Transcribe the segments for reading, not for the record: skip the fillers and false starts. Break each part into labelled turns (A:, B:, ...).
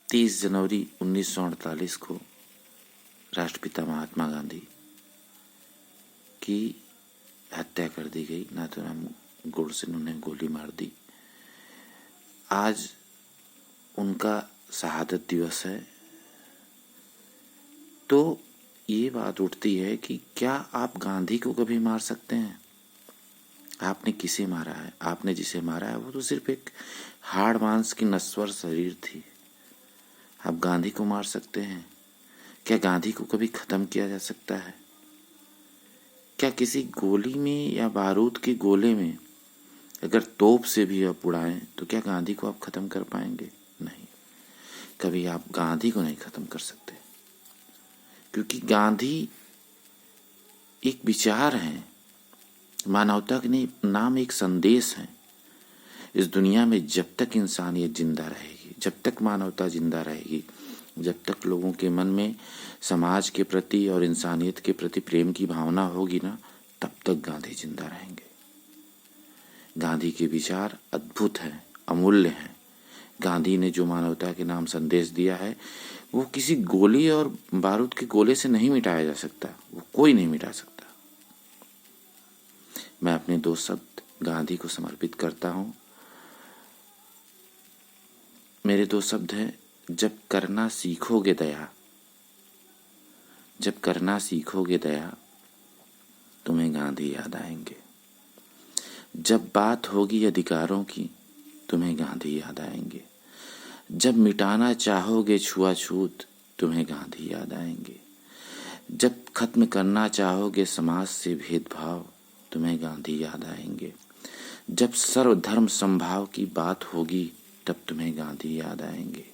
A: 30 जनवरी 1948 को राष्ट्रपिता महात्मा गांधी की हत्या कर दी गई। नाथूराम गोडसे ने उन्हें गोली मार दी। आज उनका शहादत दिवस है। तो ये बात उठती है कि क्या आप गांधी को कभी मार सकते हैं? आपने किसे मारा है? आपने जिसे मारा है वो तो सिर्फ एक हाड़ मांस की नश्वर शरीर थी। आप गांधी को मार सकते हैं? क्या गांधी को कभी खत्म किया जा सकता है? क्या किसी गोली में या बारूद के गोले में अगर तोप से भी आप उड़ाएं तो क्या गांधी को आप खत्म कर पाएंगे? नहीं, कभी आप गांधी को नहीं खत्म कर सकते, क्योंकि गांधी एक विचार है, मानवता के नाम एक संदेश है। इस दुनिया में जब तक इंसानियत जिंदा रहेगी, जब तक मानवता जिंदा रहेगी, जब तक लोगों के मन में समाज के प्रति और इंसानियत के प्रति प्रेम की भावना होगी ना, तब तक गांधी जिंदा रहेंगे। गांधी के विचार अद्भुत हैं, अमूल्य हैं। गांधी ने जो मानवता के नाम संदेश दिया है वो किसी गोली और बारूद के गोले से नहीं मिटाया जा सकता। वो कोई नहीं मिटा सकता। मैं अपने 2 शब्द गांधी को समर्पित करता हूं। मेरे 2 शब्द हैं, जब करना सीखोगे दया, जब करना सीखोगे दया, तुम्हें गांधी याद आएंगे। जब बात होगी अधिकारों की, तुम्हें गांधी याद आएंगे। जब मिटाना चाहोगे छुआछूत, तुम्हें गांधी याद आएंगे। जब खत्म करना चाहोगे समाज से भेदभाव, तुम्हें गांधी याद आएंगे। जब सर्वधर्म समभाव की बात होगी, तब तुम्हें गांधी याद आएंगे।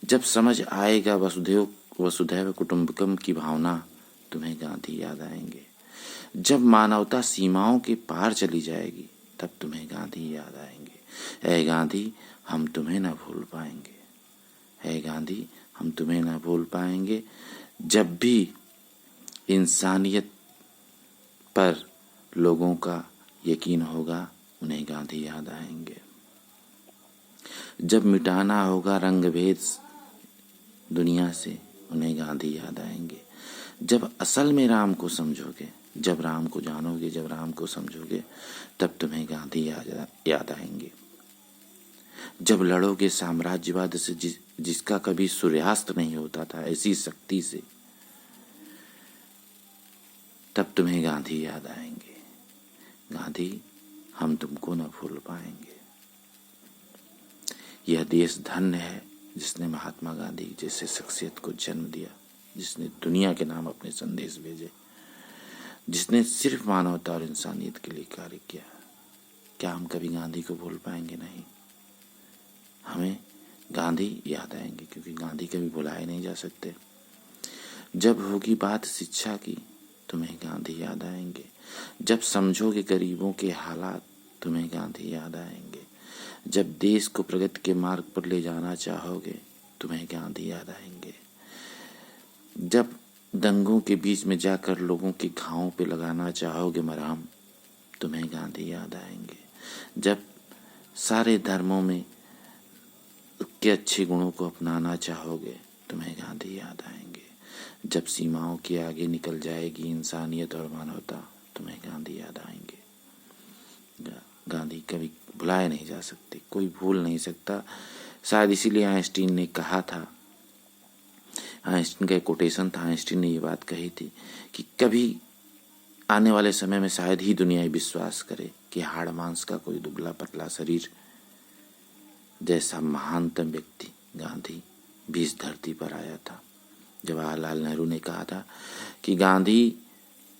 A: जब समझ आएगा वसुधैव कुटुंबकम की भावना, तुम्हें गांधी याद आएंगे। जब मानवता सीमाओं के पार चली जाएगी, तब तुम्हें गांधी याद आएंगे। ऐ गांधी, हम तुम्हें न भूल पाएंगे। ऐ गांधी, हम तुम्हें न भूल पाएंगे। जब भी इंसानियत पर लोगों का यकीन होगा, उन्हें गांधी याद आएंगे। जब मिटाना होगा रंग भेद दुनिया से, उन्हें गांधी याद आएंगे। जब असल में राम को समझोगे, जब राम को जानोगे, जब राम को समझोगे, तब तुम्हें गांधी याद आएंगे। जब लड़ोगे साम्राज्यवाद से जिसका कभी सूर्यास्त नहीं होता था, ऐसी शक्ति से, तब तुम्हें गांधी याद आएंगे। गांधी, हम तुमको न भूल पाएंगे। यह देश धन्य है जिसने महात्मा गांधी जैसे शख्सियत को जन्म दिया, जिसने दुनिया के नाम अपने संदेश भेजे, जिसने सिर्फ मानवता और इंसानियत के लिए कार्य किया। क्या हम कभी गांधी को भूल पाएंगे? नहीं, हमें गांधी याद आएंगे, क्योंकि गांधी कभी भुलाए नहीं जा सकते। जब होगी बात शिक्षा की, तुम्हें गांधी याद आएंगे। जब समझोगे गरीबों के हालात, तुम्हें गांधी याद आएंगे। जब देश को प्रगति के मार्ग पर ले जाना चाहोगे, तुम्हें गांधी याद आएंगे। जब दंगों के बीच में जाकर लोगों के घावों पे लगाना चाहोगे मरहम, तुम्हें गांधी याद आएंगे। जब सारे धर्मों में के अच्छे गुणों को अपनाना चाहोगे, तुम्हें गांधी याद आएंगे। जब सीमाओं के आगे निकल जाएगी इंसानियत और मानवता, तुम्हें गांधी याद आएंगे। गांधी कभी भुलाए नहीं जा सकते, कोई भूल नहीं सकता। शायद इसीलिए आइंस्टीन ने कहा था, आइंस्टीन का एक कोटेशन था, आइंस्टीन ने ये बात कही थी कि कभी आने वाले समय में शायद ही दुनिया विश्वास करे कि हाड़ मांस का कोई दुबला पतला शरीर जैसा महानतम व्यक्ति गांधी भी इस धरती पर आया था। जवाहरलाल नेहरू ने कहा था कि गांधी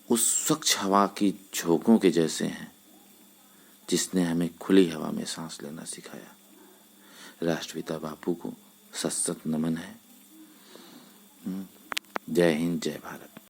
A: उस स्वच्छ हवा की झोंकों के जैसे हैं जिसने हमें खुली हवा में सांस लेना सिखाया। राष्ट्रपिता बापू को सशक्त नमन है। जय हिंद, जय भारत।